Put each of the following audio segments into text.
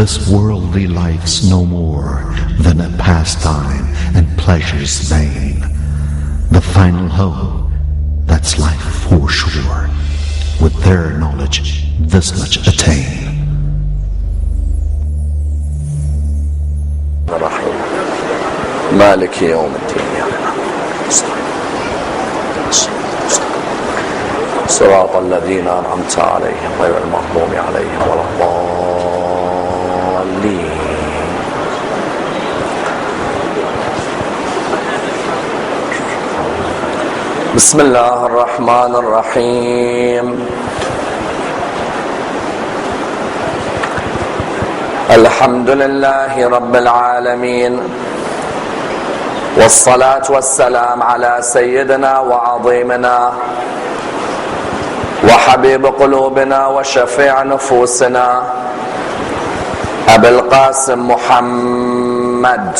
this worldly life's no more than a pastime and pleasure's vain. The final hope, that's life for sure. With their knowledge, this much attain. مالك يوم الدين صراط الذين أنعمت عليهم غير المغضوب عليهم ولا الضالين. بسم الله الرحمن الرحيم. الحمد لله رب العالمين، والصلاة والسلام على سيدنا وعظيمنا وحبيب قلوبنا وشفيع نفوسنا أبي القاسم محمد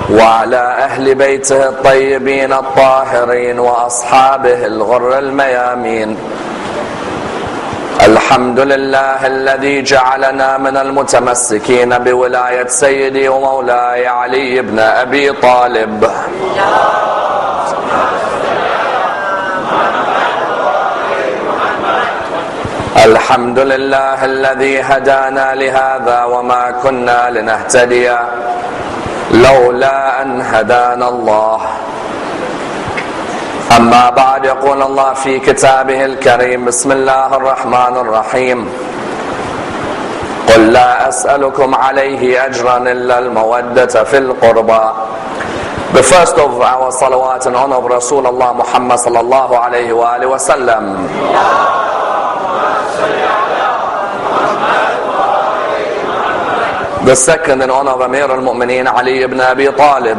وعلى أهل بيته الطيبين الطاهرين وأصحابه الغر الميامين. الحمد لله الذي جعلنا من المتمسكين بولاية سيدي ومولاي علي بن أبي طالب. الحمد لله الذي هدانا لهذا وما كنا لنهتدي لولا أن هدانا الله. أما بعد، يقول الله في كتابه الكريم: بسم الله الرحمن الرحيم. قل لا أسألكم عليه أجرا إلا المودة في القربى. The first of our salawat in honor of Rasulullah Muhammad sallallahu alayhi wa alihi wa sallam. The second in honor of Amir al-Mu'mineen Ali ibn Abi Talib.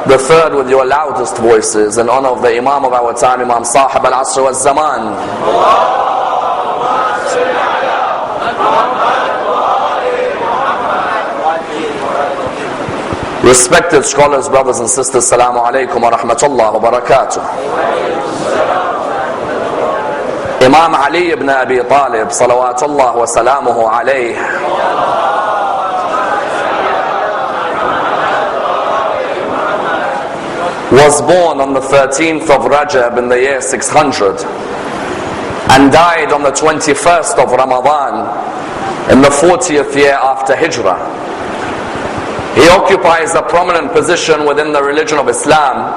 The third with your loudest voices in honor of the Imam of our time, Imam Sahib al-Asr wal-Zaman. Respected scholars, brothers and sisters, Assalamu alaikum wa rahmatullah wa barakatuh. Imam Ali ibn Abi Talib, salawatullah wa salamuhu alayh, was born on the 13th of Rajab in the year 600 and died on the 21st of Ramadan in the 40th year after Hijrah. He occupies a prominent position within the religion of Islam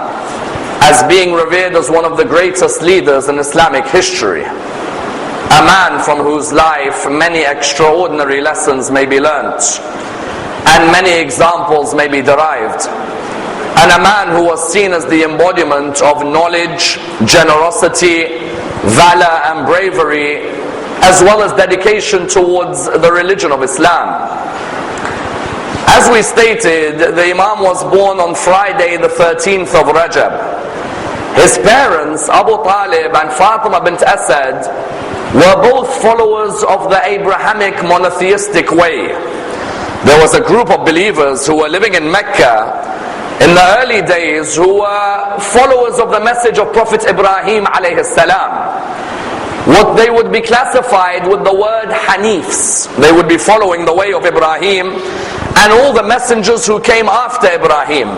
as being revered as one of the greatest leaders in Islamic history, a man from whose life many extraordinary lessons may be learnt and many examples may be derived, and a man who was seen as the embodiment of knowledge, generosity, valor and bravery, as well as dedication towards the religion of Islam. As we stated, the Imam was born on Friday the 13th of Rajab. His parents, Abu Talib and Fatima bint Asad, were both followers of the Abrahamic monotheistic way. There was a group of believers who were living in Mecca in the early days who were followers of the message of Prophet Ibrahim alayhi salam. What they would be classified with the word Hanifs. They would be following the way of Ibrahim and all the messengers who came after Ibrahim.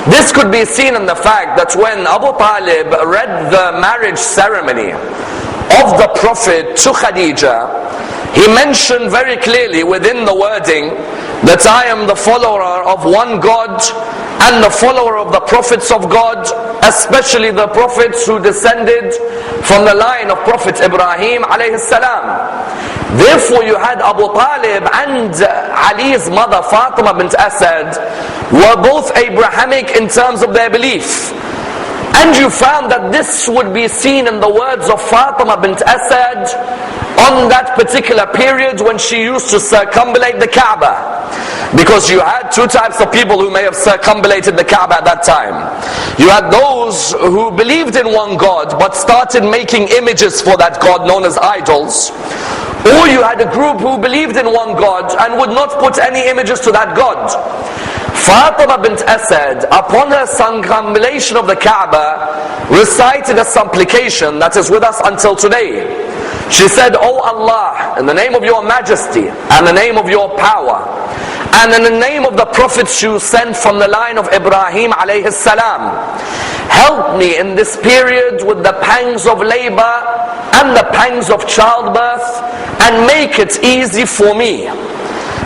This could be seen in the fact that when Abu Talib read the marriage ceremony of the Prophet to Khadija, he mentioned very clearly within the wording that I am the follower of one God and the follower of the prophets of God, especially the prophets who descended from the line of Prophet Ibrahim alayhi salam. Therefore you had Abu Talib and Ali's mother Fatima bint Asad were both Abrahamic in terms of their belief. And you found that this would be seen in the words of Fatima bint Asad on that particular period when she used to circumambulate the Kaaba. Because you had two types of people who may have circumambulated the Kaaba at that time. You had those who believed in one God but started making images for that God known as idols. Or you had a group who believed in one God and would not put any images to that God. Fatima bint Asad, upon her circumambulation of the Kaaba, recited a supplication that is with us until today. She said, "O Allah, in the name of your majesty, and the name of your power, and in the name of the prophets you sent from the line of Ibrahim alayhi salam, help me in this period with the pangs of labor and the pangs of childbirth, and make it easy for me."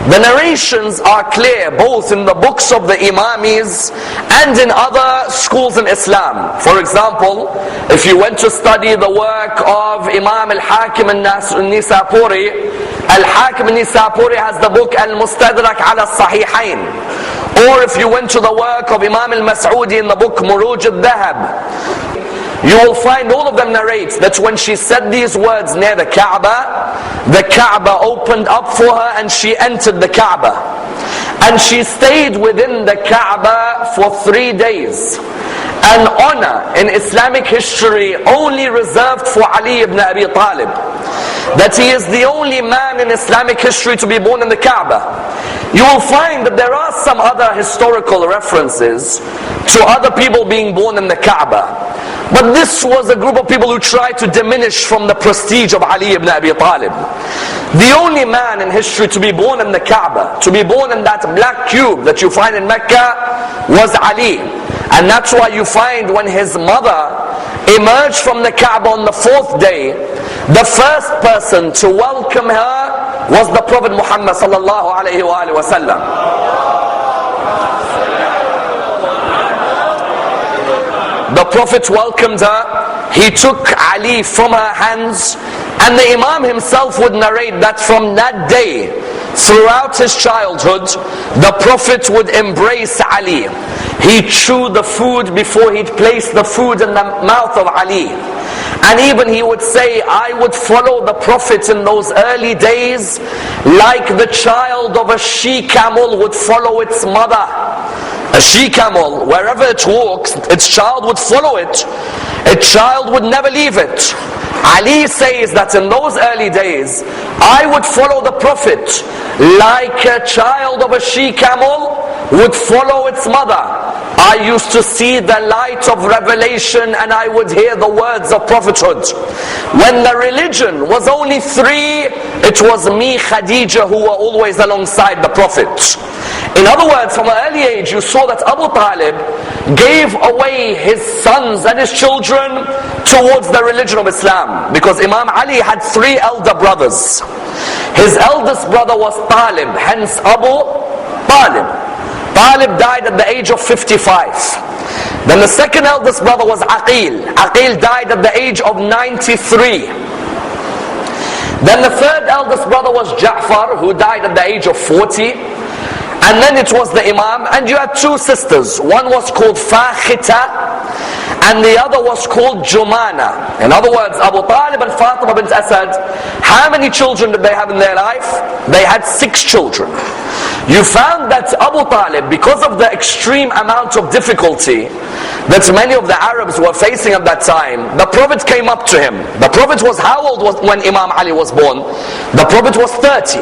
The narrations are clear both in the books of the Imamis and in other schools in Islam. For example, if you went to study the work of Imam al-Hakim al-Nisapuri, al-Hakim al-Nisapuri has the book al-Mustadrak ala al-Sahihain. Or if you went to the work of Imam al-Mas'udi in the book Muruj al-Dhahab, you will find all of them narrate that when she said these words near the Kaaba opened up for her and she entered the Kaaba. And she stayed within the Kaaba for 3 days. An honor in Islamic history only reserved for Ali ibn Abi Talib. That he is the only man in Islamic history to be born in the Kaaba. You will find that there are some other historical references to other people being born in the Kaaba. But this was a group of people who tried to diminish from the prestige of Ali ibn Abi Talib. The only man in history to be born in the Kaaba, to be born in that black cube that you find in Mecca, was Ali. And that's why you find when his mother emerged from the Kaaba on the 4th day, the first person to welcome her was the Prophet Muhammad sallallahu alayhi wa sallam. The Prophet welcomed her, he took Ali from her hands, and the Imam himself would narrate that from that day, throughout his childhood, the Prophet would embrace Ali. He'd chew the food before he'd place the food in the mouth of Ali. And even he would say, "I would follow the Prophet in those early days like the child of a she-camel would follow its mother." A she-camel, wherever it walks, its child would follow it. A child would never leave it. Ali says that in those early days, I would follow the Prophet like a child of a she-camel would follow its mother. I used to see the light of revelation and I would hear the words of prophethood. When the religion was only 3, it was me, Khadija, who were always alongside the Prophet. In other words, from an early age, you saw that Abu Talib gave away his sons and his children towards the religion of Islam. Because Imam Ali had 3 elder brothers. His eldest brother was Talib, hence Abu Talib. Talib died at the age of 55. Then the second eldest brother was Aqil. Aqil died at the age of 93. Then the third eldest brother was Ja'far, who died at the age of 40. And then it was the Imam, and you had 2 sisters. One was called Fakhita, and the other was called Jumana. In other words, Abu Talib and Fatima bint Asad, how many children did they have in their life? They had 6 children. You found that Abu Talib, because of the extreme amount of difficulty that many of the Arabs were facing at that time, the Prophet came up to him. The Prophet was how old when Imam Ali was born? The Prophet was 30.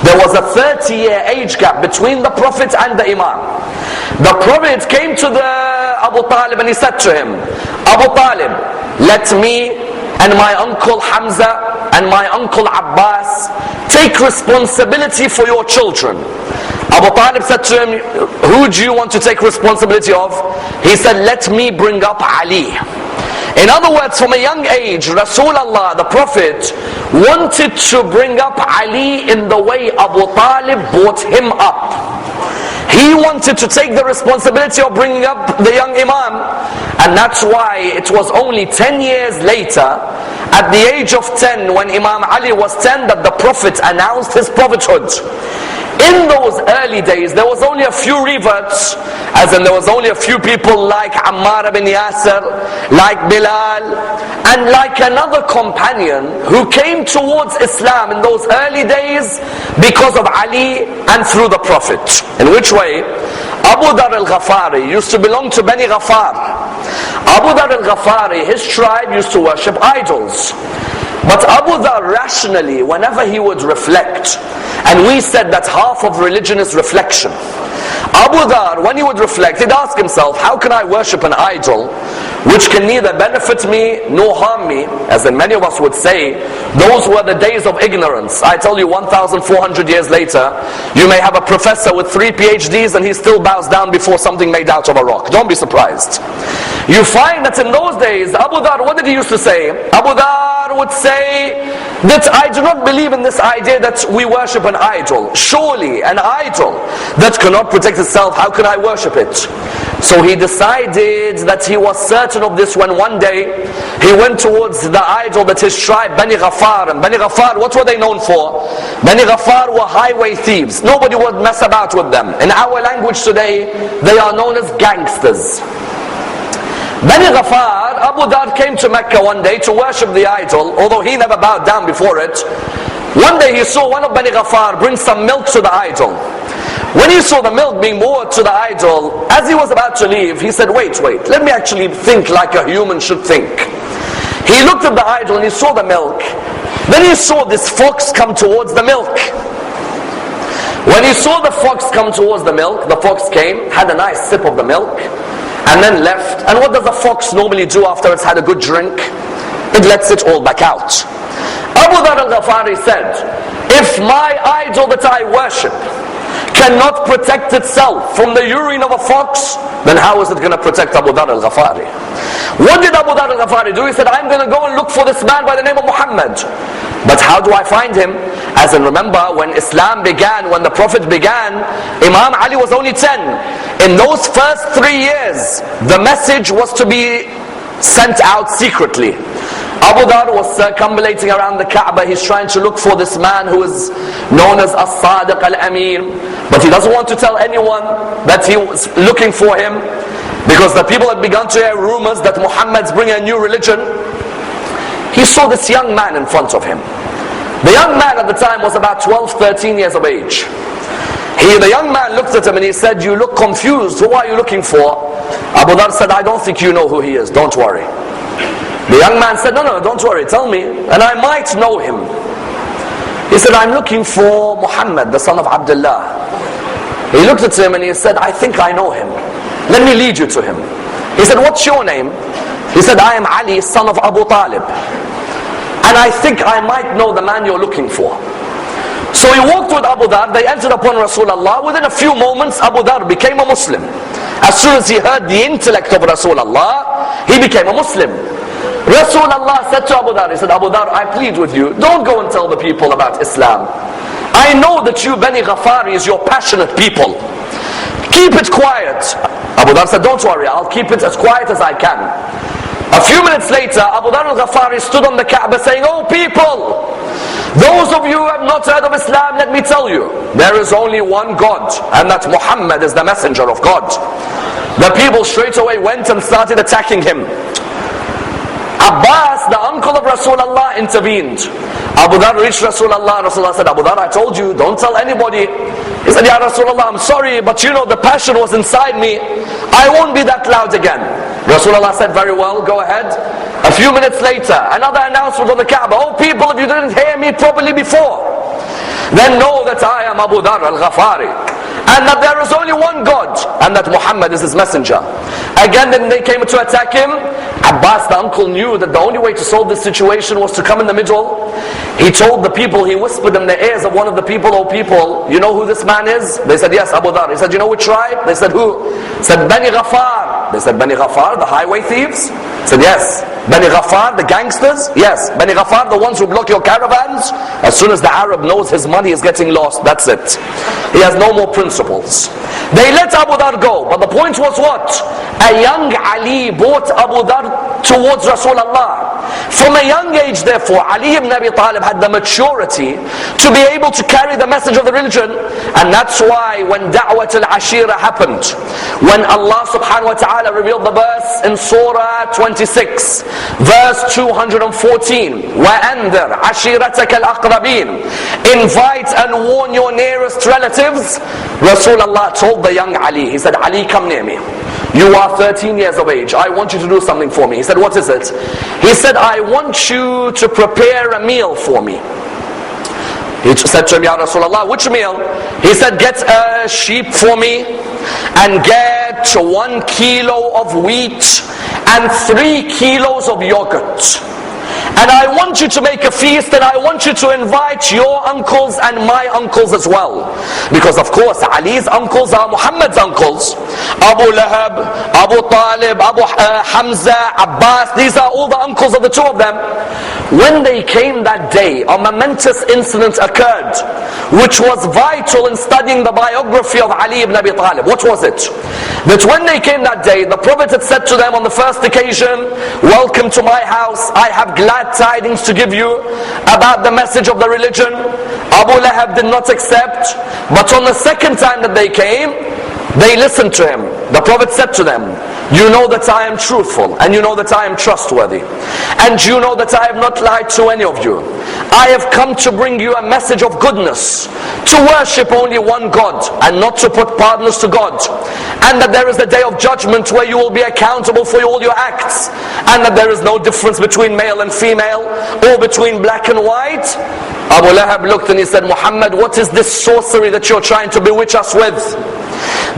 There was a 30-year age gap between the Prophet and the Imam. The Prophet came to the Abu Talib and he said to him, Abu Talib, let me and my uncle Hamza and my uncle Abbas take responsibility for your children. Abu Talib said to him, who do you want to take responsibility of? He said, let me bring up Ali. In other words, from a young age, Rasulullah, the Prophet, wanted to bring up Ali in the way Abu Talib brought him up. He wanted to take the responsibility of bringing up the young Imam. And that's why it was only 10 years later, at the age of 10, when Imam Ali was 10, that the Prophet announced his prophethood. In those early days, there was only a few reverts, as in there was only a few people like Ammar ibn Yasir, like Bilal, and like another companion who came towards Islam in those early days because of Ali and through the Prophet. In which way? Abu Dhar al-Ghafari used to belong to Bani Ghafar. Abu Dhar al-Ghafari, his tribe used to worship idols. But Abu Dhar rationally, whenever he would reflect, and we said that half of religion is reflection. Abu Dhar, when he would reflect, he'd ask himself, how can I worship an idol which can neither benefit me nor harm me? As in many of us would say, those were the days of ignorance. I tell you, 1,400 years later, you may have a professor with 3 PhDs and he still bows down before something made out of a rock. Don't be surprised. You find that in those days, Abu Dhar, what did he used to say? Abu Dhar would say that I do not believe in this idea that we worship an idol. Surely an idol that cannot protect itself, how can I worship it? So he decided that he was certain of this when one day he went towards the idol that his tribe, Bani Ghaffar. And Bani Ghaffar, what were they known for? Bani Ghaffar were highway thieves. Nobody would mess about with them. In our language today, they are known as gangsters. Bani Ghaffar, Abu Dhar came to Mecca one day to worship the idol, although he never bowed down before it. One day he saw one of Bani Ghaffar bring some milk to the idol. When he saw the milk being poured to the idol, as he was about to leave, he said, wait, let me actually think like a human should think. He looked at the idol and he saw the milk. Then he saw this fox come towards the milk. When he saw the fox come towards the milk, the fox came, had a nice sip of the milk, and then left. And what does a fox normally do after it's had a good drink? It lets it all back out. Abu Dhar al-Ghafari said, if my idol that I worship cannot protect itself from the urine of a fox, then how is it going to protect Abu Dhar al-Ghafari? What did Abu Dhar al-Ghafari do? He said, I'm going to go and look for this man by the name of Muhammad. But how do I find him? As in, remember, when Islam began, when the Prophet began, Imam Ali was only 10. In those first 3 years, the message was to be sent out secretly. Abu Dhar was circumambulating around the Kaaba. He's trying to look for this man who is known as As-Sadiq Al-Amin. But he doesn't want to tell anyone that he was looking for him, because the people had begun to hear rumors that Muhammad's bringing a new religion. He saw this young man in front of him. The young man at the time was about 12, 13 years of age. The young man looked at him and he said, you look confused. Who are you looking for? Abu Dhar said, I don't think you know who he is. Don't worry. The young man said, no, don't worry, tell me, and I might know him. He said, I'm looking for Muhammad, the son of Abdullah. He looked at him and he said, I think I know him. Let me lead you to him. He said, what's your name? He said, I am Ali, son of Abu Talib. And I think I might know the man you're looking for. So he walked with Abu Dhar, they entered upon Rasulullah. Within a few moments, Abu Dhar became a Muslim. As soon as he heard the intellect of Rasulullah, he became a Muslim. Rasulullah said to Abu Dhar, he said, Abu Dhar, I plead with you, don't go and tell the people about Islam. I know that you Bani Ghaffari is your passionate people. Keep it quiet. Abu Dhar said, don't worry, I'll keep it as quiet as I can. A few minutes later, Abu Dhar al-Ghafari stood on the Kaaba saying, oh people, those of you who have not heard of Islam, let me tell you, there is only one God, and that Muhammad is the messenger of God. The people straight away went and started attacking him. Abbas, the uncle of Rasulullah, intervened. Abu Dhar reached Rasulullah. Rasulullah said, Abu Dhar, I told you, don't tell anybody. He said, Ya Rasulullah, I'm sorry, but you know the passion was inside me. I won't be that loud again. Rasulullah said, very well, go ahead. A few minutes later, another announcement on the Kaaba. Oh people, if you didn't hear me properly before, then know that I am Abu Dhar al-Ghafari, and that there is only one God, and that Muhammad is his messenger. Again, then they came to attack him. Abbas, the uncle, knew that the only way to solve this situation was to come in the middle. He told the people, he whispered in the ears of one of the people, oh people, you know who this man is? They said, yes, Abu Dhar. He said, you know which tribe? They said, who? He said, Bani Ghaffar. They said, Bani Ghaffar, the highway thieves? He said, yes. Bani Ghaffar, the gangsters? Yes. Bani Ghaffar, the ones who block your caravans? As soon as the Arab knows his money is getting lost, that's it. He has no more principles. They let Abu Dhar go, but the point was what? A young Ali brought Abu Dhar towards Rasulullah. From a young age, therefore, Ali ibn Abi Talib had the maturity to be able to carry the message of the religion. And that's why when Da'wat al-Ashira happened, when Allah subhanahu wa ta'ala revealed the verse in Surah 26, verse 214, وَأَنذِرْ عَشِيرَتَكَ الْأَقْرَبِينَ, invite and warn your nearest relatives. Rasulullah told the young Ali, he said, Ali, come near me. You are 13 years of age. I want you to do something for me. He said, what is it? He said, I want you to prepare a meal for me. He said to him, Ya Rasulullah, which meal? He said, get a sheep for me and get 1 kilo of wheat and 3 kilos of yogurt. And I want you to make a feast, and I want you to invite your uncles and my uncles as well. Because of course, Ali's uncles are Muhammad's uncles. Abu Lahab, Abu Talib, Abu Hamza, Abbas, these are all the uncles of the two of them. When they came that day, a momentous incident occurred, which was vital in studying the biography of Ali ibn Abi Talib. What was it? That when they came that day, the Prophet had said to them on the first occasion, welcome to my house, I have glad tidings to give you about the message of the religion. Abu Lahab did not accept, but on the second time that they came, they listened to him. The Prophet said to them, you know that I am truthful, and you know that I am trustworthy, and you know that I have not lied to any of you. I have come to bring you a message of goodness, to worship only one God, and not to put partners to God, and that there is a day of judgment where you will be accountable for all your acts, and that there is no difference between male and female, or between black and white. Abu Lahab looked and he said, Muhammad, what is this sorcery that you're trying to bewitch us with?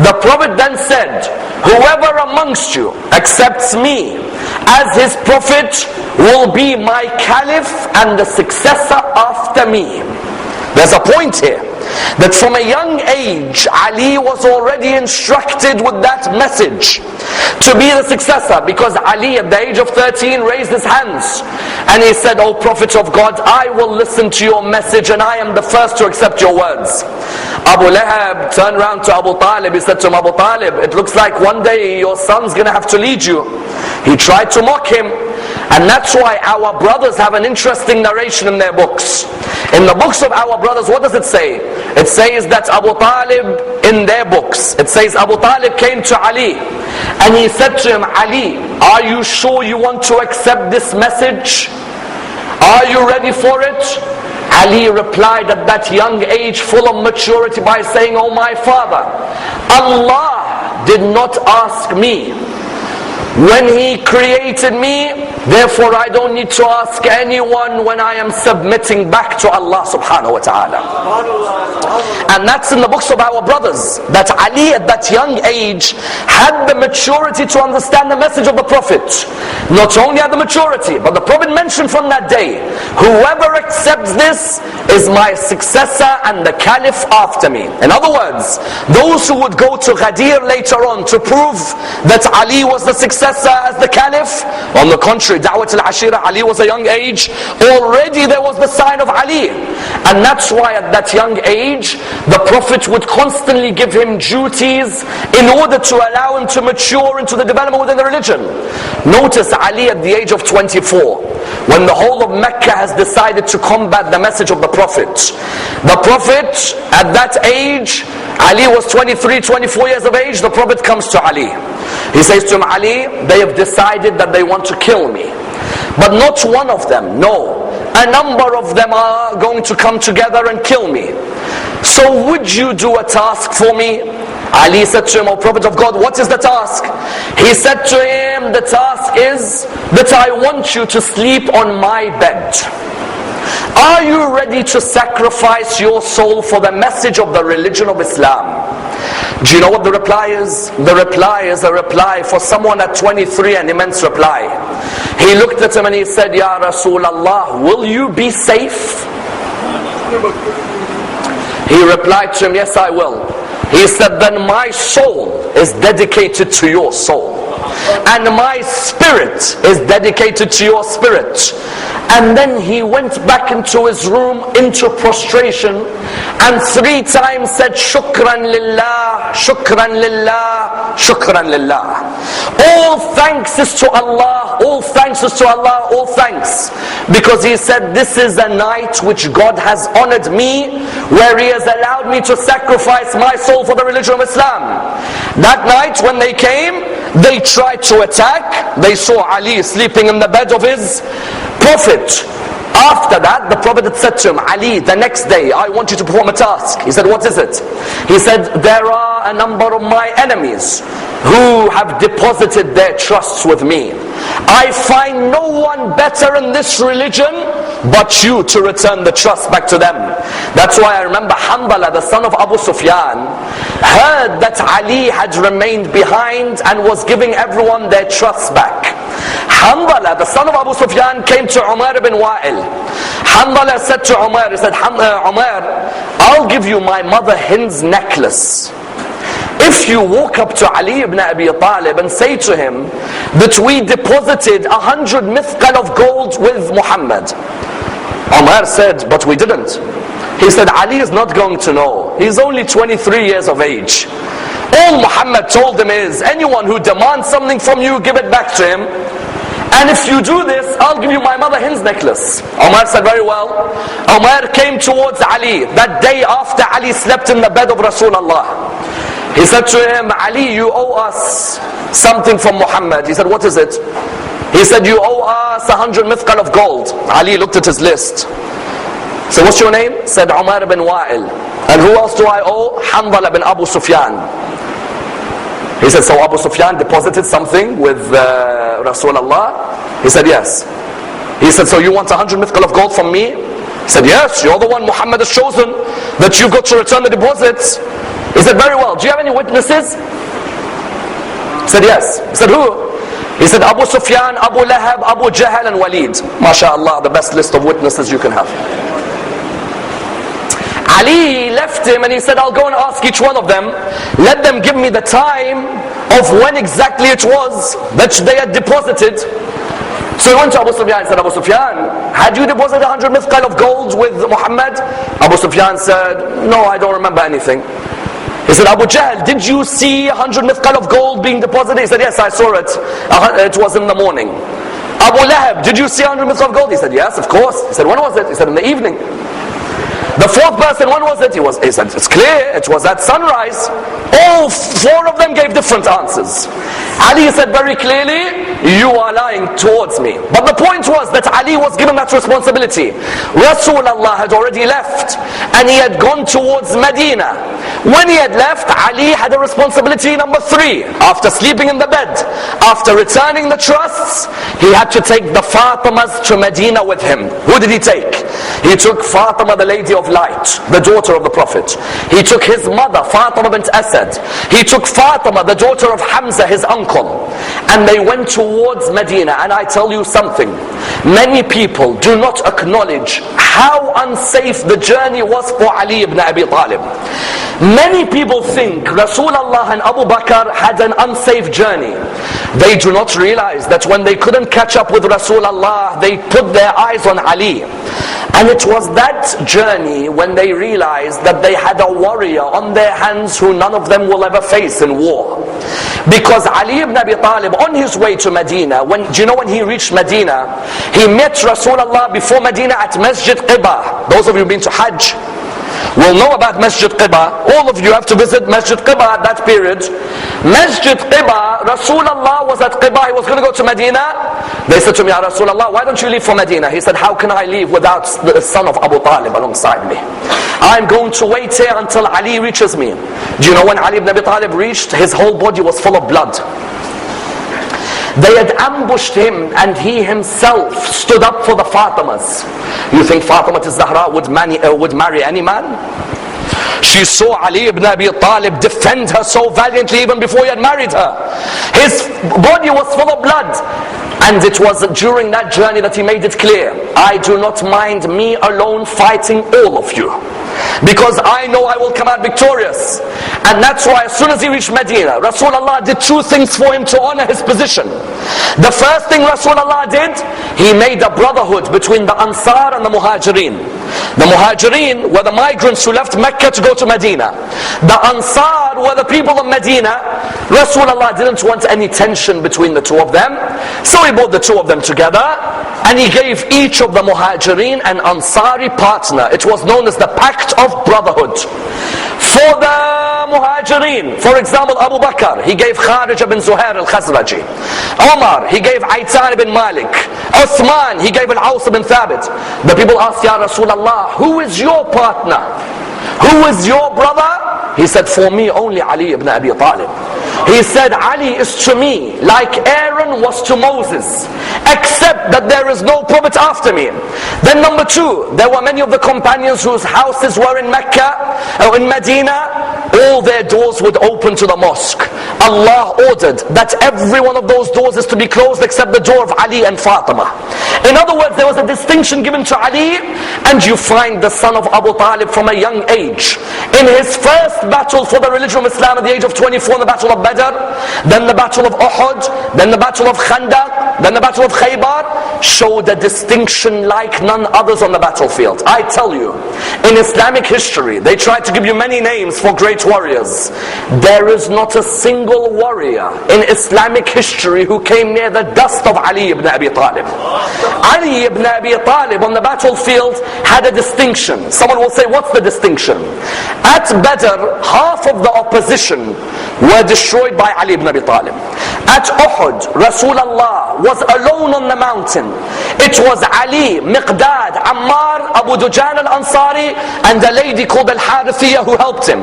The Prophet then said, whoever amongst you accepts me as his prophet will be my caliph and the successor after me. There's a point here, that from a young age, Ali was already instructed with that message to be the successor, because Ali at the age of 13 raised his hands and he said, O Prophet of God, I will listen to your message and I am the first to accept your words. Abu Lahab turned around to Abu Talib. He said to him, Abu Talib, it looks like one day your son's going to have to lead you. He tried to mock him, and that's why our brothers have an interesting narration in their books. In the books of our brothers, what does it say? It says that Abu Talib, in their books, it says Abu Talib came to Ali and he said to him, Ali, are you sure you want to accept this message? Are you ready for it? Ali replied at that young age, full of maturity, by saying, oh my father, Allah did not ask me when He created me, therefore I don't need to ask anyone when I am submitting back to Allah subhanahu wa ta'ala. And that's in the books of our brothers, that Ali at that young age had the maturity to understand the message of the Prophet. Not only had the maturity, but the Prophet mentioned from that day, whoever accepts this is my successor and the caliph after me. In other words, those who would go to Ghadir later on to prove that Ali was the successor as the caliph, on the contrary, Da'wat al-Ashira, Ali was a young age, already there was the sign of Ali. And that's why at that young age, the Prophet would constantly give him duties in order to allow him to mature into the development within the religion. Notice Ali at the age of 24, when the whole of Mecca has decided to combat the message of the Prophet. The Prophet at that age, Ali was 23, 24 years of age, the Prophet comes to Ali. He says to him, Ali, they have decided that they want to kill me. But not one of them, no. A number of them are going to come together and kill me. So would you do a task for me? Ali said to him, O Prophet of God, what is the task? He said to him, the task is that I want you to sleep on my bed. Are you ready to sacrifice your soul for the message of the religion of Islam? Do you know what the reply is? The reply is a reply for someone at 23, an immense reply. He looked at him and he said, Ya Rasulullah, will you be safe? He replied to him, yes I will. He said, then my soul is dedicated to your soul, and my spirit is dedicated to your spirit. And then he went back into his room into prostration and 3 times said, Shukran lillah, Shukran lillah, Shukran lillah. All thanks is to Allah, all thanks is to Allah, all thanks. Because he said, this is a night which God has honored me, where He has allowed me to sacrifice my soul for the religion of Islam. That night when they came, they tried to attack. They saw Ali sleeping in the bed of his Prophet. After that, the Prophet had said to him, Ali, the next day, I want you to perform a task. He said, what is it? He said, there are a number of my enemies who have deposited their trusts with me. I find no one better in this religion but you to return the trust back to them. That's why I remember Hanbala, the son of Abu Sufyan, heard that Ali had remained behind and was giving everyone their trust back. Hanbala, the son of Abu Sufyan, came to Umar ibn Wa'il. Hanbala said to Umar, he said, Umar, I'll give you my mother Hind's necklace if you walk up to Ali ibn Abi Talib and say to him that we deposited 100 mithqal of gold with Muhammad. Ammar said, but we didn't. He said, Ali is not going to know. He's only 23 years of age. All Muhammad told him is, anyone who demands something from you, give it back to him. And if you do this, I'll give you my mother Hind's necklace. Ammar said, very well. Ammar came towards Ali that day after Ali slept in the bed of Rasulullah. He said to him, Ali, you owe us something from Muhammad. He said, what is it? He said, you owe us 100 mithqal of gold. Ali looked at his list. So what's your name? Said Umar ibn Wa'il. And who else do I owe? Hanbala bin Abu Sufyan. He said, so Abu Sufyan deposited something with Rasulullah? He said, yes. He said, so you want 100 mithqal of gold from me? He said, yes, you're the one Muhammad has chosen that you've got to return the deposits. He said, very well. Do you have any witnesses? He said, yes. He said, who? He said, Abu Sufyan, Abu Lahab, Abu Jahl and Walid. MashaAllah, the best list of witnesses you can have. Ali left him and he said, I'll go and ask each one of them. Let them give me the time of when exactly it was that they had deposited. So he went to Abu Sufyan and said, Abu Sufyan, had you deposited 100 mithqal of gold with Muhammad? Abu Sufyan said, no, I don't remember anything. He said, Abu Jahl, did you see 100 mithqal of gold being deposited? He said, yes, I saw it. It was in the morning. Abu Lahab, did you see 100 mithqal of gold? He said, yes, of course. He said, when was it? He said, in the evening. The fourth person, when was it? He said, it's clear, it was at sunrise. All four of them gave different answers. Ali said very clearly, you are lying towards me. But the point was that Ali was given that responsibility. Rasulullah had already left and he had gone towards Medina. When he had left, Ali had a responsibility number 3. After sleeping in the bed, after returning the trusts, he had to take the Fatimas to Medina with him. Who did he take? He took Fatima, the lady of light, the daughter of the Prophet. He took his mother, Fatima bint Asad. He took Fatima, the daughter of Hamza, his uncle. And they went towards Medina. And I tell you something, many people do not acknowledge how unsafe the journey was for Ali ibn Abi Talib. Many people think Rasulullah and Abu Bakr had an unsafe journey. They do not realize that when they couldn't catch up with Rasulullah, they put their eyes on Ali. And it was that journey when they realized that they had a warrior on their hands who none of them will ever face in war. Because Ali ibn Abi Talib, on his way to Medina, do you know when he reached Medina, he met Rasulullah before Medina at Masjid Quba. Those of you who've been to Hajj will know about Masjid Quba. All of you have to visit Masjid Quba at that period. Masjid Quba, Rasulullah was at Quba, he was going to go to Medina. They said to me, Ya Rasulullah, why don't you leave for Medina? He said, how can I leave without the son of Abu Talib alongside me? I'm going to wait here until Ali reaches me. Do you know when Ali ibn Abi Talib reached, his whole body was full of blood. They had ambushed him and he himself stood up for the Fatimas. You think Fatima al-Zahra would marry any man? She saw Ali ibn Abi Talib defend her so valiantly even before he had married her. His body was full of blood. And it was during that journey that he made it clear, I do not mind me alone fighting all of you, because I know I will come out victorious. And that's why as soon as he reached Medina, Rasulullah did 2 things for him to honor his position. The first thing Rasulullah did, he made a brotherhood between the Ansar and the Muhajirin. The Muhajirin were the migrants who left Mecca to go to Medina. The Ansar were the people of Medina. Rasulullah didn't want any tension between the two of them, so he brought the two of them together and he gave each of the Muhajirin an Ansari partner. It was known as the Pact of Brotherhood. For the Muhajirin, for example, Abu Bakr, he gave Kharij ibn Zuhair al-Khazraji. Umar, he gave Aitan ibn Malik. Uthman, he gave al-Aws ibn Thabit. The people asked, Ya Rasulullah, who is your partner? Who is your brother? He said, for me only Ali ibn Abi Talib. He said, Ali is to me like Aaron was to Moses, except that there is no prophet after me. Then number two, there were many of the companions whose houses were in Mecca or in Medina. All their doors would open to the mosque. Allah ordered that every one of those doors is to be closed except the door of Ali and Fatima. In other words, there was a distinction given to Ali, and you find the son of Abu Talib from a young age. In his first battle for the religion of Islam at the age of 24, the battle of Badr, then the battle of Uhud, then the battle of Khandaq, then the battle of Khaybar, showed a distinction like none others on the battlefield. I tell you, in Islamic history, they tried to give you many names for great warriors. There is not a single warrior in Islamic history who came near the dust of Ali ibn Abi Talib. Ali ibn Abi Talib on the battlefield had a distinction. Someone will say, what's the distinction? At Badr, half of the opposition were destroyed by Ali ibn Abi Talib. At Uhud, Rasulullah was alone on the mountain. It was Ali, Miqdad, Ammar, Abu Dujan al-Ansari, and a lady called al-Harithiyah who helped him.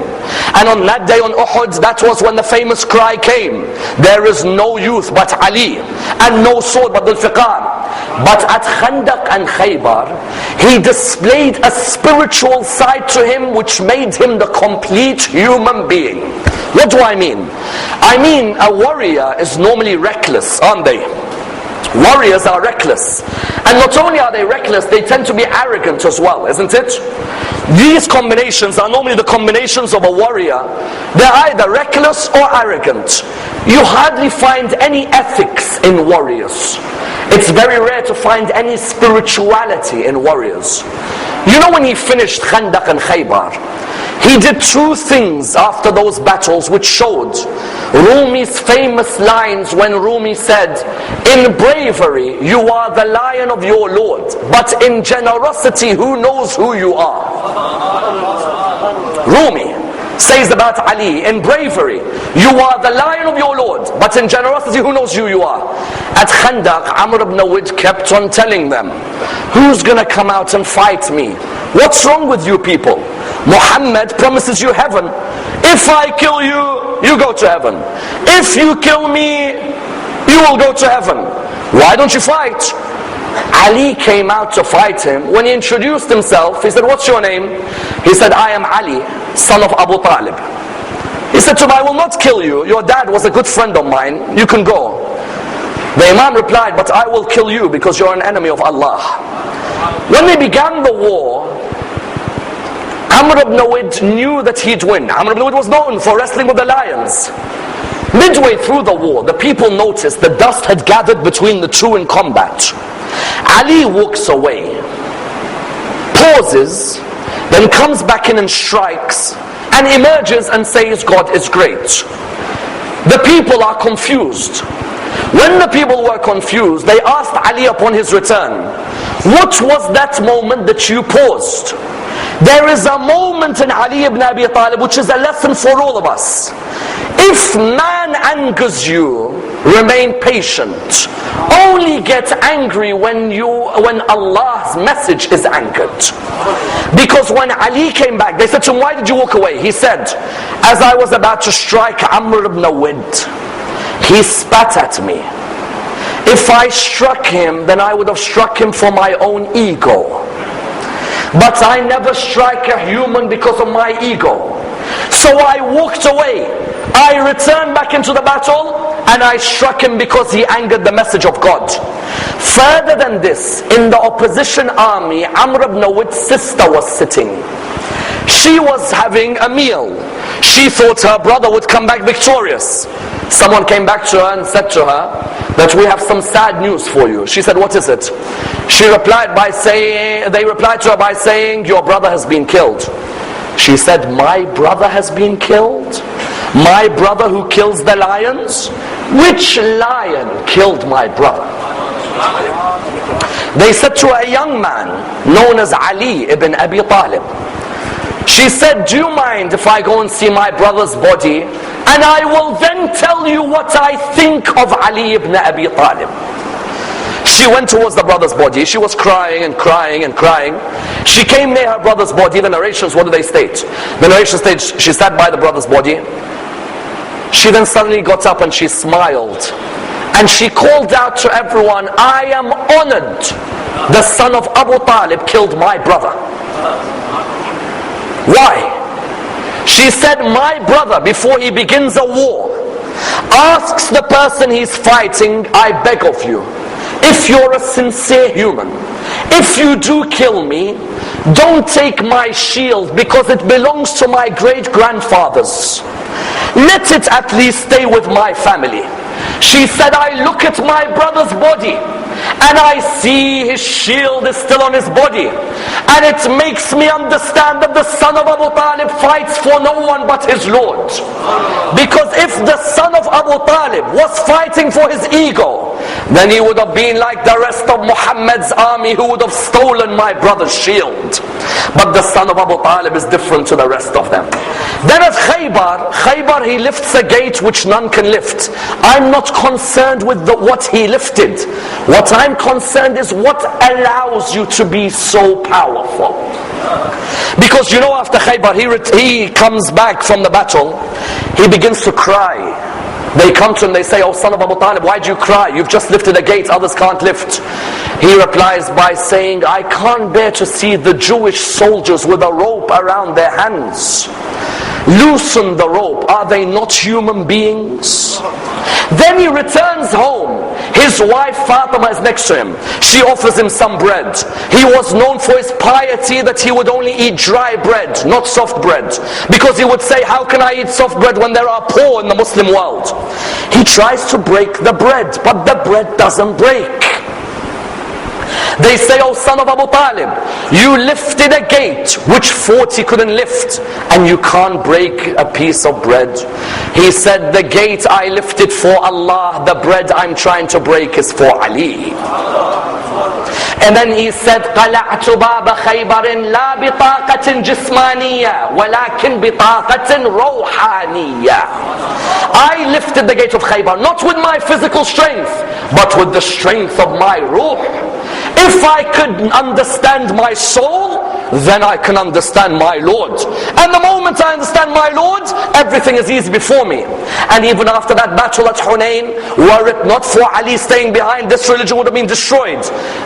And on that day on Uhud, that was when the famous cry came, there is no youth but Ali, and no sword but Dhul-Fiqar. But at Khandaq and Khaybar, he displayed a spiritual side to him which made him the complete human being. What do I mean? I mean, a warrior is normally reckless, aren't they? Warriors are reckless. And not only are they reckless, they tend to be arrogant as well, isn't it? These combinations are normally the combinations of a warrior. They're either reckless or arrogant. You hardly find any ethics in warriors. It's very rare to find any spirituality in warriors. You know, when he finished Khandaq and Khaybar, he did two things after those battles which showed Rumi's famous lines when Rumi said, in bravery you are the lion of your Lord, but in generosity who knows who you are. Rumi says about Ali, in bravery you are the lion of your Lord, but in generosity who knows who you are. At Khandaq, Amr ibn Awid kept on telling them, who's gonna come out and fight me? What's wrong with you people? Muhammad promises you heaven. If I kill you, you go to heaven. If you kill me, you will go to heaven. Why don't you fight? Ali came out to fight him. When he introduced himself, he said, what's your name? He said, I am Ali, son of Abu Talib. He said to him, I will not kill you. Your dad was a good friend of mine. You can go. The Imam replied, but I will kill you because you're an enemy of Allah. When they began the war, Amr ibn Awid knew that he'd win. Amr ibn Awid was known for wrestling with the lions. Midway through the war, the people noticed the dust had gathered between the two in combat. Ali walks away, pauses, then comes back in and strikes, and emerges and says, God is great. The people are confused. When the people were confused, they asked Ali upon his return, what was that moment that you paused? There is a moment in Ali ibn Abi Talib which is a lesson for all of us. If man angers you, remain patient. Only get angry when Allah's message is angered. Because when Ali came back, they said to him, why did you walk away? He said, as I was about to strike Amr ibn Awid, he spat at me. If I struck him, then I would have struck him for my own ego. But I never strike a human because of my ego. So I walked away. I returned back into the battle and I struck him because he angered the message of God. Further than this, in the opposition army, Amr ibn Awid's sister was sitting. She was having a meal. She thought her brother would come back victorious. Someone came back to her and said to her that we have some sad news for you. She said, what is it? They replied to her by saying, your brother has been killed. She said, my brother has been killed? My brother who kills the lions? Which lion killed my brother? They said to a young man known as Ali ibn Abi Talib. She said, do you mind if I go and see my brother's body? And I will then tell you what I think of Ali ibn Abi Talib. She went towards the brother's body. She was crying and crying and crying. She came near her brother's body. The narrations, what do they state? The narration states she sat by the brother's body. She then suddenly got up and she smiled. And she called out to everyone, I am honored. The son of Abu Talib killed my brother. Why? She said, my brother, before he begins a war, asks the person he's fighting, I beg of you, if you're a sincere human, if you do kill me, don't take my shield because it belongs to my great-grandfathers. Let it at least stay with my family. She said, I look at my brother's body and I see his shield is still on his body. And it makes me understand that the son of Abu Talib fights for no one but his Lord. Because if the son of Abu Talib was fighting for his ego, then he would have been like the rest of Muhammad's army who would have stolen my brother's shield. But the son of Abu Talib is different to the rest of them. Then at Khaybar he lifts a gate which none can lift. I'm not concerned with what he lifted. What I'm concerned is what allows you to be so powerful. Because you know, after Khaybar he comes back from the battle. He begins to cry. They come to him, they say, oh son of Abu Talib, why do you cry? You've just lifted a gate, others can't lift. He replies by saying, I can't bear to see the Jewish soldiers with a rope around their hands. Loosen the rope. Are they not human beings? Then he returns home. His wife Fatima is next to him. She offers him some bread. He was known for his piety that he would only eat dry bread, not soft bread. Because he would say, how can I eat soft bread when there are poor in the Muslim world? He tries to break the bread, but the bread doesn't break. They say, oh son of Abu Talib, you lifted a gate which 40 couldn't lift, and you can't break a piece of bread. He said, the gate I lifted for Allah, the bread I'm trying to break is for Ali. And then he said, قَلَعْتُ بَابَ خَيْبَرٍ لَا بِطَاقَةٍ جِسْمَانِيَّةٍ وَلَكِنْ بِطَاقَةٍ رَوْحَانِيَّةٍ. I lifted the gate of Khaybar, not with my physical strength, but with the strength of my ruh. If I could understand my soul, then I can understand my Lord. And the moment I understand my Lord, everything is easy before me. And even after that battle at Hunayn, were it not for Ali staying behind, this religion would have been destroyed.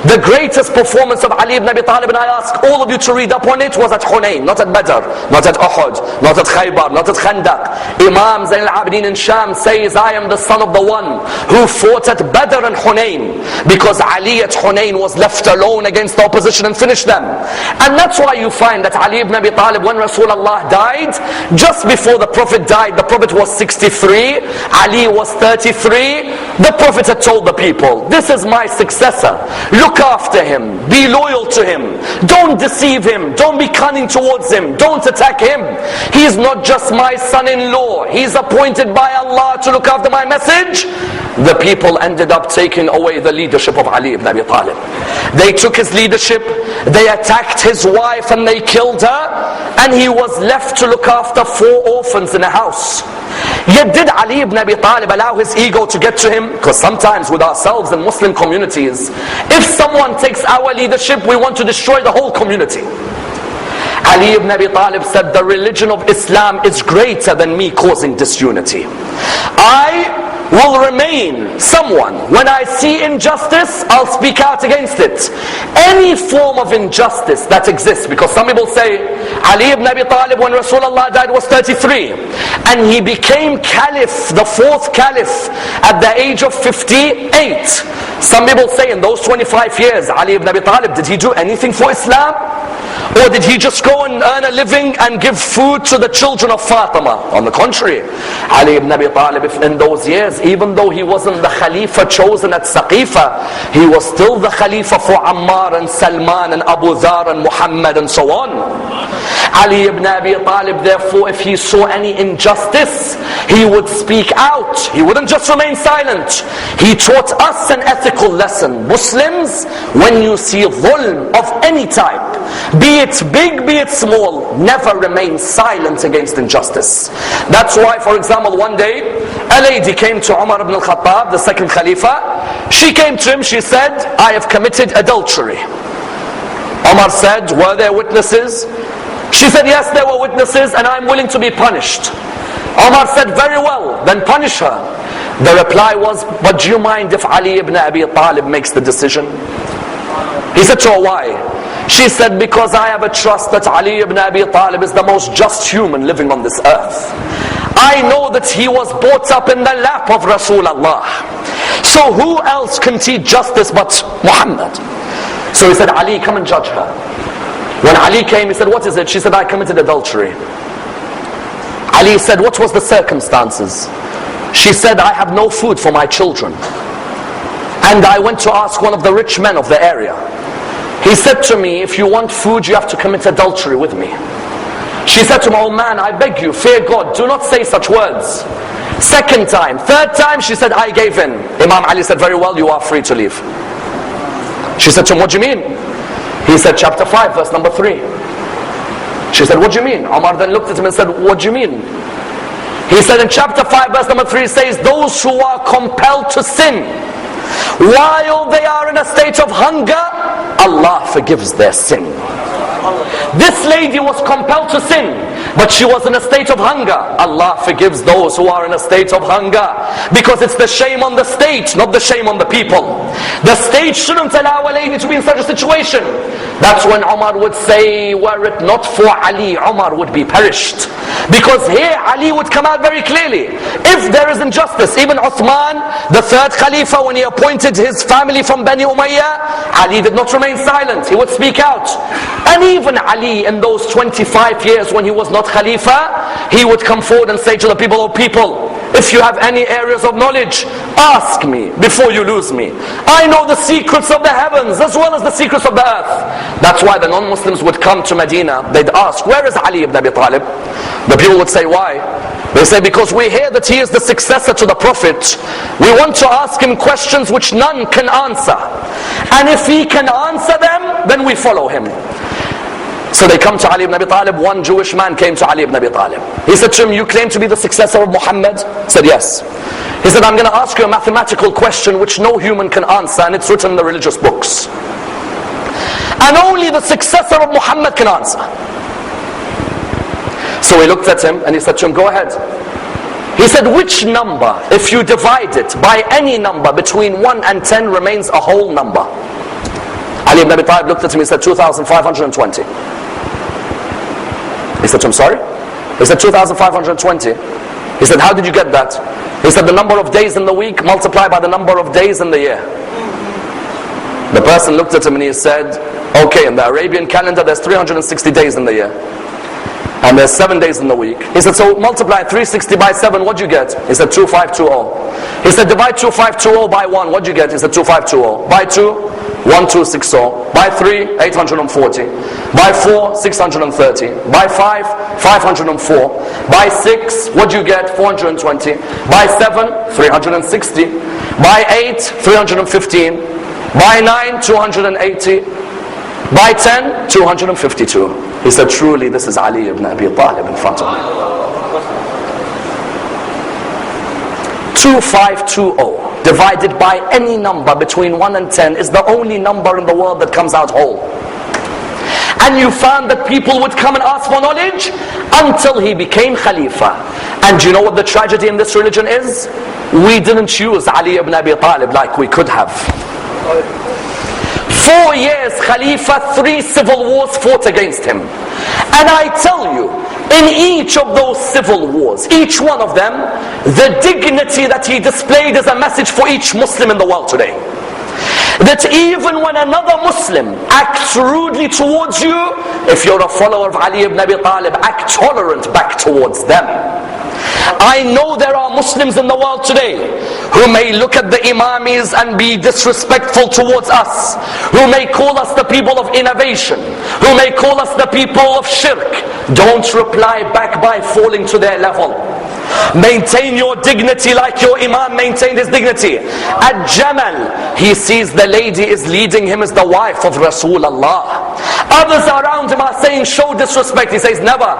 The greatest performance of Ali ibn Abi Talib, and I ask all of you to read up on it, was at Hunayn, not at Badr, not at Uhud, not at Khaybar, not at Khandaq. Imam Zayn al-Abidin in Sham says, I am the son of the one who fought at Badr and Hunayn, because Ali at Hunayn was left alone against the opposition and finished them. And that's why you find that Ali ibn Abi Talib, when Rasulullah died, just before the Prophet died, the Prophet was 63, Ali was 33. The Prophet had told the people, this is my successor, look after him, be loyal to him, don't deceive him, don't be cunning towards him, don't attack him. He's not just my son-in-law, he's appointed by Allah to look after my message. The people ended up taking away the leadership of Ali ibn Abi Talib. They took his leadership, they attacked his wife and they killed her, and he was left to look after 4 orphans in a house. Yet did Ali ibn Abi Talib allow his ego to get to him? Because sometimes with ourselves in Muslim communities, if someone takes our leadership, we want to destroy the whole community. Ali ibn Abi Talib said, the religion of Islam is greater than me causing disunity. I will remain someone, when I see injustice, I'll speak out against it. Any form of injustice that exists, because some people say, Ali ibn Abi Talib, when Rasulullah died, was 33. And he became caliph, the 4th caliph, at the age of 58. Some people say, in those 25 years, Ali ibn Abi Talib, did he do anything for Islam? Or did he just go and earn a living and give food to the children of Fatima? On the contrary, Ali ibn Abi Talib, in those years, even though he wasn't the Khalifa chosen at Saqifa, he was still the Khalifa for Ammar and Salman and Abu Dhar and Muhammad and so on. Ali ibn Abi Talib, therefore, if he saw any injustice, he would speak out. He wouldn't just remain silent. He taught us an ethical lesson. Muslims, when you see dhulm of any type, be it big, be it small, never remain silent against injustice. That's why, for example, one day, a lady came to Umar ibn al-Khattab, the 2nd Khalifa. She came to him, she said, I have committed adultery. Umar said, were there witnesses? She said, yes, there were witnesses, and I'm willing to be punished. Ammar said, very well, then punish her. The reply was, but do you mind if Ali ibn Abi Talib makes the decision? He said to her, why? She said, because I have a trust that Ali ibn Abi Talib is the most just human living on this earth. I know that he was brought up in the lap of Rasulullah. So who else can teach justice but Muhammad? So he said, Ali, come and judge her. When Ali came, he said, what is it? She said, I committed adultery. Ali said, what was the circumstances? She said, I have no food for my children. And I went to ask one of the rich men of the area. He said to me, if you want food, you have to commit adultery with me. She said to him, oh man, I beg you, fear God, do not say such words. Second time, third time, she said, I gave in. Imam Ali said, very well, you are free to leave. She said to him, what do you mean? He said, chapter 5, verse number 3. She said, what do you mean? Ammar then looked at him and said, what do you mean? He said in chapter 5, verse number 3, says, those who are compelled to sin while they are in a state of hunger, Allah forgives their sin. This lady was compelled to sin, but she was in a state of hunger. Allah forgives those who are in a state of hunger, because it's the shame on the state, not the shame on the people. The state shouldn't allow a lady to be in such a situation. That's when Umar would say, were it not for Ali, Umar would be perished. Because here Ali would come out very clearly. If there is injustice, even Uthman, the third Khalifa, when he appointed his family from Bani Umayyah, Ali did not remain silent. He would speak out. And even Ali, in those 25 years when he was not Khalifa, he would come forward and say to the people, oh people, if you have any areas of knowledge, ask me before you lose me. I know the secrets of the heavens as well as the secrets of the earth. That's why the non-Muslims would come to Medina. They'd ask, where is Ali ibn Abi Talib? The people would say, why? They say, because we hear that he is the successor to the Prophet. We want to ask him questions which none can answer. And if he can answer them, then we follow him. So they come to Ali ibn Abi Talib. One Jewish man came to Ali ibn Abi Talib. He said to him, you claim to be the successor of Muhammad? He said, yes. He said, I'm going to ask you a mathematical question which no human can answer, and it's written in the religious books. And only the successor of Muhammad can answer. So he looked at him and he said to him, go ahead. He said, which number, if you divide it by any number between 1 and 10, remains a whole number? Ali ibn Abi Talib looked at him and said, 2,520. He said to him, sorry? He said, 2,520. He said, how did you get that? He said, the number of days in the week multiplied by the number of days in the year. The person looked at him and he said, okay, in the Arabian calendar there's 360 days in the year. And there's 7 days in the week. He said, so multiply 360 by 7, what do you get? He said, 2520. He said, divide 2520 by 1, what do you get? He said, 2520. By 2, 1260. By 3, 840. By 4, 630. By 5, 504. By 6, what do you get? 420. By 7, 360. By 8, 315. By 9, 280. By 10, 252. He said, truly this is Ali ibn Abi Talib in front of me. 2520 divided by any number between 1 and 10 is the only number in the world that comes out whole. And you found that people would come and ask for knowledge until he became Khalifa. And do you know what the tragedy in this religion is? We didn't choose Ali ibn Abi Talib like we could have. 4 years Khalifa, 3 civil wars fought against him. And I tell you, in each of those civil wars, each one of them, the dignity that he displayed is a message for each Muslim in the world today. That even when another Muslim acts rudely towards you, if you're a follower of Ali ibn Abi Talib, act tolerant back towards them. I know there are Muslims in the world today who may look at the Imamis and be disrespectful towards us, who may call us the people of innovation, who may call us the people of shirk. Don't reply back by falling to their level. Maintain your dignity like your Imam maintained his dignity. At Jamal, he sees the lady is leading him as the wife of Rasulullah. Others around him are saying, show disrespect. He says, never.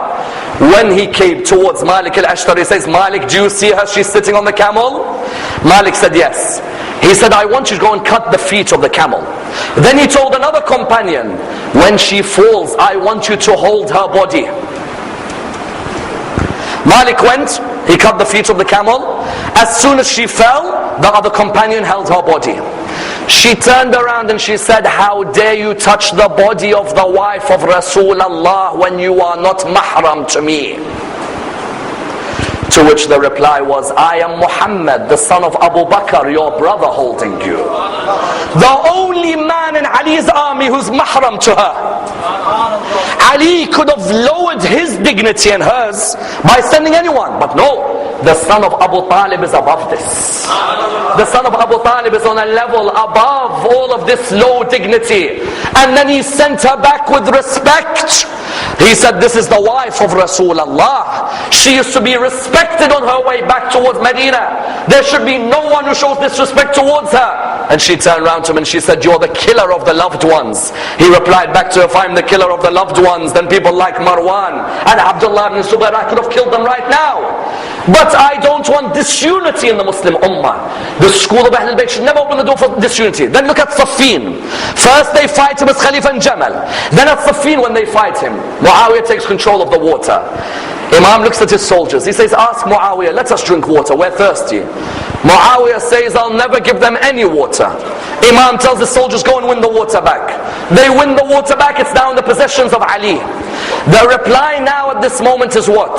When he came towards Malik al-Ashtar, he says, Malik, do you see her? She's sitting on the camel. Malik said, yes. He said, I want you to go and cut the feet of the camel. Then he told another companion, when she falls, I want you to hold her body. Malik went, He cut the feet of the camel. As soon as she fell, the other companion held her body. She turned around and she said, how dare you touch the body of the wife of Rasulullah when you are not mahram to me? To which the reply was, I am Muhammad, the son of Abu Bakr, your brother, holding you. The only man in Ali's army who's mahram to her. Ali could have lowered his dignity and hers by sending anyone, but no. The son of Abu Talib is above this. The son of Abu Talib is on a level above all of this low dignity. And then he sent her back with respect. He said, this is the wife of Rasulullah. She used to be respected on her way back towards Medina. There should be no one who shows disrespect towards her. And she turned around to him and she said, you're the killer of the loved ones. He replied back to her, if I'm the killer of the loved ones, then people like Marwan and Abdullah ibn Zubayr, I could have killed them right now. But I don't want disunity in the Muslim Ummah. The school of Ahlul Bayt should never open the door for disunity. Then look at Saffin. First they fight him as Khalifa in Jamal. Then at Saffin when they fight him, Muawiyah takes control of the water. Imam looks at his soldiers. He says, ask Muawiyah, let us drink water, we're thirsty. Muawiyah says, I'll never give them any water. Imam tells the soldiers, go and win the water back. They win the water back, it's now in the possessions of Ali. The reply now at this moment is what?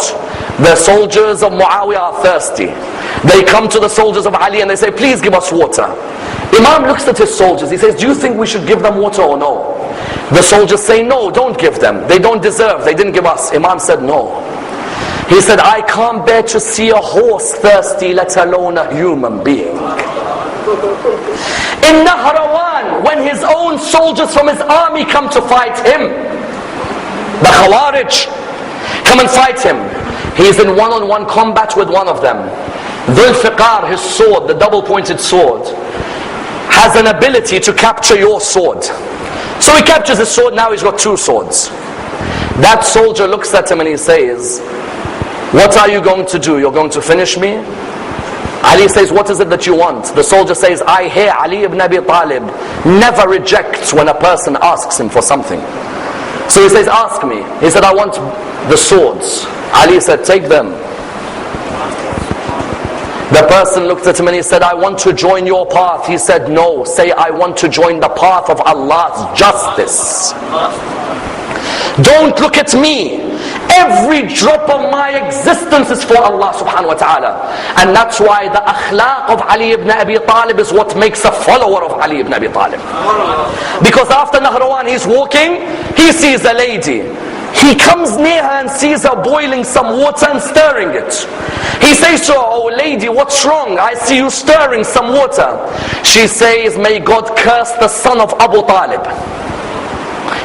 The soldiers of Muawiyah are thirsty. They come to the soldiers of Ali and they say, please give us water. Imam looks at his soldiers. He says, do you think we should give them water or no? The soldiers say, no, don't give them. They don't deserve. They didn't give us. Imam said, no. He said, I can't bear to see a horse thirsty, let alone a human being. In Nahrawan, when his own soldiers from his army come to fight him, the Khawarij come and fight him. He is in one-on-one combat with one of them. Dhul Fiqar, his sword, the double-pointed sword, has an ability to capture your sword. So he captures his sword, now he's got two swords. That soldier looks at him and he says, what are you going to do? You're going to finish me? Ali says, what is it that you want? The soldier says, I hear Ali ibn Abi Talib never rejects when a person asks him for something. So he says, ask me. He said, I want the swords. Ali said, take them. The person looked at him and he said, I want to join your path. He said, no, say I want to join the path of Allah's justice. Don't look at me. Every drop of my existence is for Allah subhanahu wa ta'ala. And that's why the akhlaq of Ali ibn Abi Talib is what makes a follower of Ali ibn Abi Talib. Because after Nahrawan he's walking, he sees a lady. He comes near her and sees her boiling some water and stirring it. He says to her, oh lady, what's wrong? I see you stirring some water. She says, may God curse the son of Abu Talib.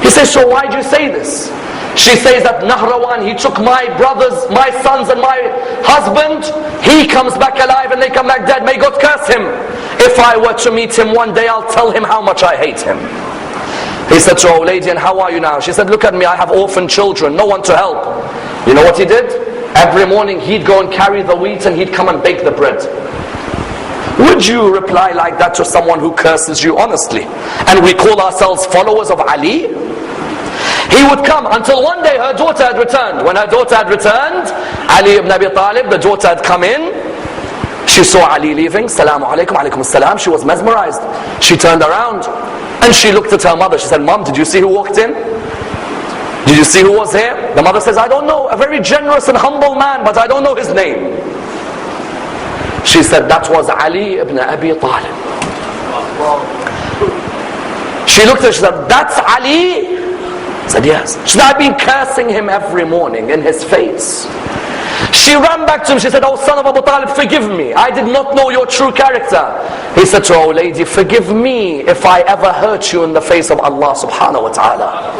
He says, so why do you say this? She says that Nahrawan, he took my brothers, my sons and my husband. He comes back alive and they come back dead. May God curse him. If I were to meet him one day, I'll tell him how much I hate him. He said to her, oh lady, and how are you now? She said, look at me, I have orphan children, no one to help. You know what he did? Every morning he'd go and carry the wheat and he'd come and bake the bread. Would you reply like that to someone who curses you honestly? And we call ourselves followers of Ali? He would come until one day her daughter had returned. When her daughter had returned, Ali ibn Abi Talib, the daughter had come in. She saw Ali leaving. Salam alaikum, alaikum salam. She was mesmerized. She turned around and she looked at her mother. She said, Mom, did you see who walked in? Did you see who was here? The mother says, I don't know. A very generous and humble man, but I don't know his name. She said, that was Ali ibn Abi Talib. She looked at her, she said, that's Ali? She said, yes. She said, I've been cursing him every morning in his face. She ran back to him, she said, oh son of Abu Talib, forgive me. I did not know your true character. He said to her, oh lady, forgive me if I ever hurt you in the face of Allah subhanahu wa ta'ala.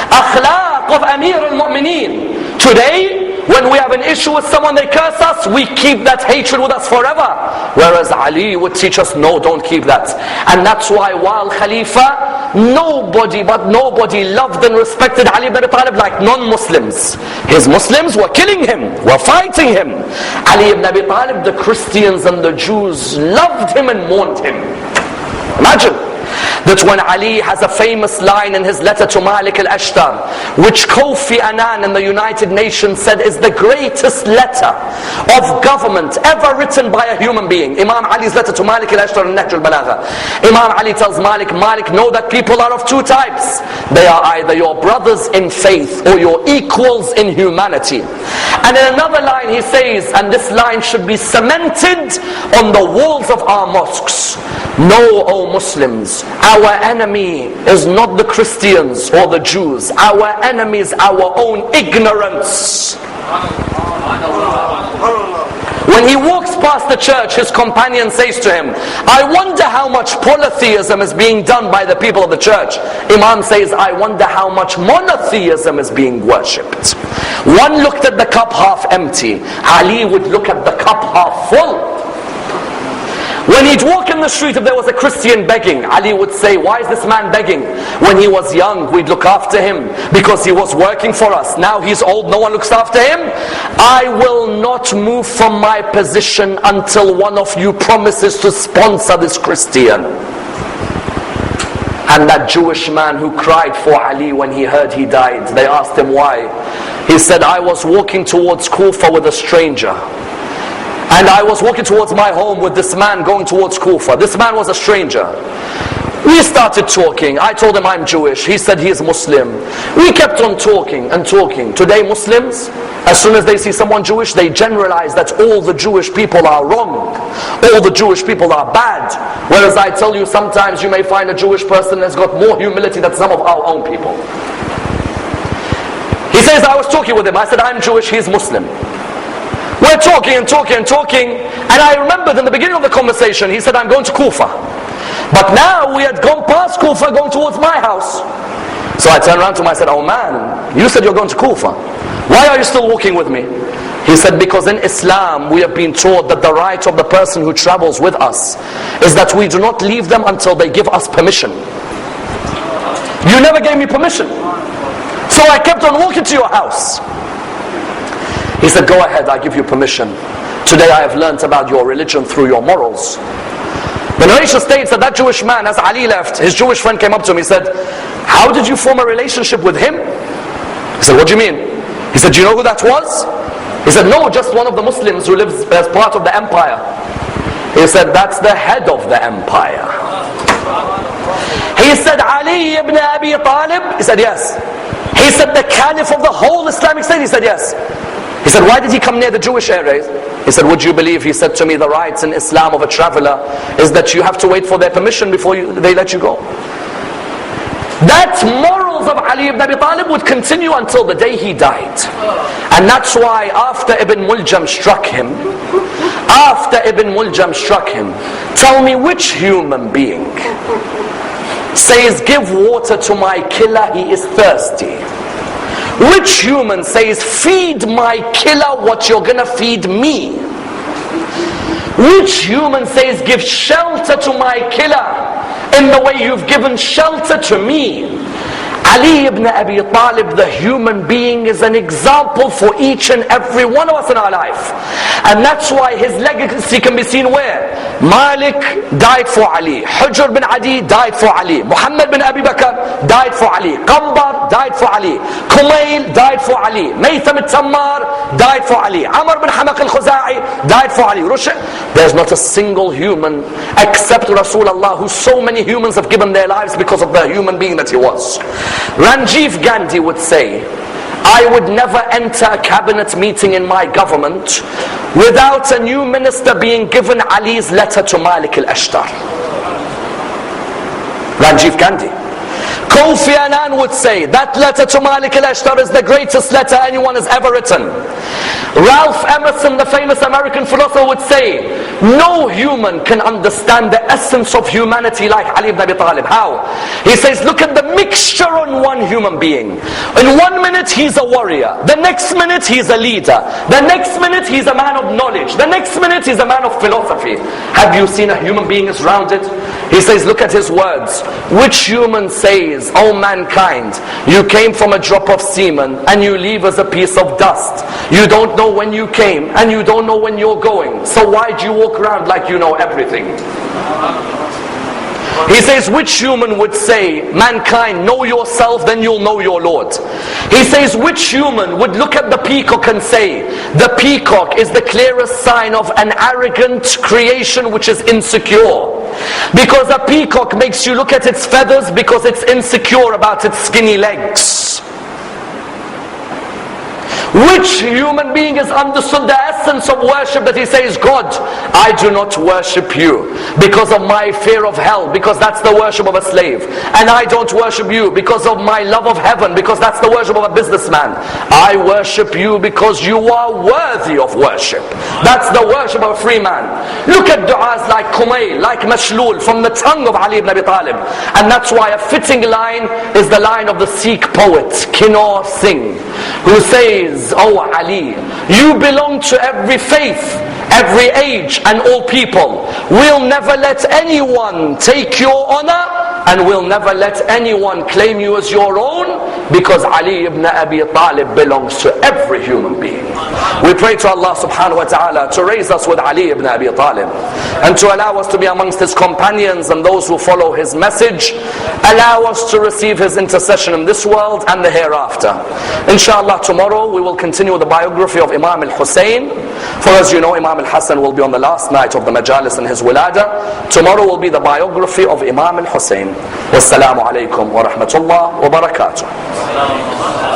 Akhlaq of Amir al-Mu'mineen. Today, when we have an issue with someone, they curse us, we keep that hatred with us forever. Whereas Ali would teach us, no, don't keep that. And that's why while Khalifa, nobody loved and respected Ali ibn Abi Talib like non-Muslims. His Muslims were killing him, were fighting him. Ali ibn Abi Talib, the Christians and the Jews loved him and mourned him. Imagine. that when Ali has a famous line in his letter to Malik al-Ashtar, which Kofi Annan in the United Nations said is the greatest letter of government ever written by a human being. Imam Ali's letter to Malik al-Ashtar in Nahj al-Balagha. Imam Ali tells Malik, know that people are of two types. They are either your brothers in faith or your equals in humanity. And in another line he says, and this line should be cemented on the walls of our mosques: know, O Muslims, our enemy is not the Christians or the Jews. Our enemy is our own ignorance. When he walks past the church, his companion says to him, I wonder how much polytheism is being done by the people of the church. Imam says, I wonder how much monotheism is being worshipped. One looked at the cup half empty. Ali would look at the cup half full. When he'd walk in the street, if there was a Christian begging, Ali would say, why is this man begging? When he was young, we'd look after him because he was working for us. Now he's old, no one looks after him. I will not move from my position until one of you promises to sponsor this Christian. And that Jewish man who cried for Ali when he heard he died, they asked him why. He said, I was walking towards Kufa with a stranger. And I was walking towards my home with this man going towards Kufa. This man was a stranger. We started talking. I told him I'm Jewish. He said he is Muslim. We kept on talking and talking. Today Muslims, as soon as they see someone Jewish, they generalize that all the Jewish people are wrong. All the Jewish people are bad. Whereas I tell you, sometimes you may find a Jewish person that's got more humility than some of our own people. He says, I was talking with him. I said, I'm Jewish, he's Muslim. We're talking and talking and talking, and I remembered in the beginning of the conversation, he said, I'm going to Kufa. But now we had gone past Kufa, going towards my house. So I turned around to him, I said, oh man, you said you're going to Kufa. Why are you still walking with me? He said, because in Islam we have been taught that the right of the person who travels with us is that we do not leave them until they give us permission. You never gave me permission. So I kept on walking to your house. He said, go ahead, I give you permission. Today I have learnt about your religion through your morals. The narration states that Jewish man, as Ali left, his Jewish friend came up to him. He said, how did you form a relationship with him? He said, what do you mean? He said, do you know who that was? He said, no, just one of the Muslims who lives as part of the empire. He said, that's the head of the empire. He said, Ali ibn Abi Talib? He said, yes. He said, the caliph of the whole Islamic state? He said, yes. He said, why did he come near the Jewish areas? He said, would you believe? He said to me, the rights in Islam of a traveler is that you have to wait for their permission before they let you go. That morals of Ali ibn Abi Talib would continue until the day he died. And that's why after Ibn Muljam struck him, tell me which human being says, give water to my killer, he is thirsty? Which human says, feed my killer what you're gonna feed me? Which human says, give shelter to my killer in the way you've given shelter to me? Ali ibn Abi Talib, the human being, is an example for each and every one of us in our life. And that's why his legacy can be seen where? Malik died for Ali. Hujr bin Adi died for Ali. Muhammad bin Abi Bakr died for Ali. Qambar died for Ali. Kumail died for Ali. Maytham al-Tammar died for Ali. Ammar bin Hamaq al-Khuza'i died for Ali. There's not a single human except Rasulullah who so many humans have given their lives because of the human being that he was. Ranjiv Gandhi would say, I would never enter a cabinet meeting in my government without a new minister being given Ali's letter to Malik al-Ashtar. Ranjiv Gandhi. Kofi Annan would say, that letter to Malik al-Ashtar is the greatest letter anyone has ever written. Ralph Emerson, the famous American philosopher, would say, no human can understand the essence of humanity like Ali ibn Abi Talib. How? He says, look at the mixture on one human being. In 1 minute he's a warrior, the next minute he's a leader, the next minute he's a man of knowledge, the next minute he's a man of philosophy. Have you seen a human being is rounded? He says, look at his words. Which human says, oh mankind, you came from a drop of semen and you leave as a piece of dust. You don't know when you came and you don't know when you're going. So why do you walk around like you know everything? He says, which human would say, mankind, know yourself, then you'll know your Lord? He says, which human would look at the peacock and say, the peacock is the clearest sign of an arrogant creation which is insecure? Because a peacock makes you look at its feathers because it's insecure about its skinny legs. Which human being has understood the essence of worship that he says, God, I do not worship you because of my fear of hell, because that's the worship of a slave. And I don't worship you because of my love of heaven, because that's the worship of a businessman. I worship you because you are worthy of worship. That's the worship of a free man. Look at du'as like Kumayl, like Mashlul, from the tongue of Ali ibn Abi Talib. And that's why a fitting line is the line of the Sikh poet, Kinnaur Singh, who says, Oh Ali, you belong to every faith, every age and all people. We'll never let anyone take your honor, and we'll never let anyone claim you as your own, because Ali ibn Abi Talib belongs to every human being. We pray to Allah subhanahu wa ta'ala to raise us with Ali ibn Abi Talib, and to allow us to be amongst his companions and those who follow his message. Allow us to receive his intercession in this world and the hereafter. Inshallah, tomorrow we will continue the biography of Imam al-Hussein. For as you know, Imam al-Hassan will be on the last night of the majalis in his wilada. Tomorrow will be the biography of Imam al-Hussein. Wassalamu alaikum wa rahmatullah wa barakatuh.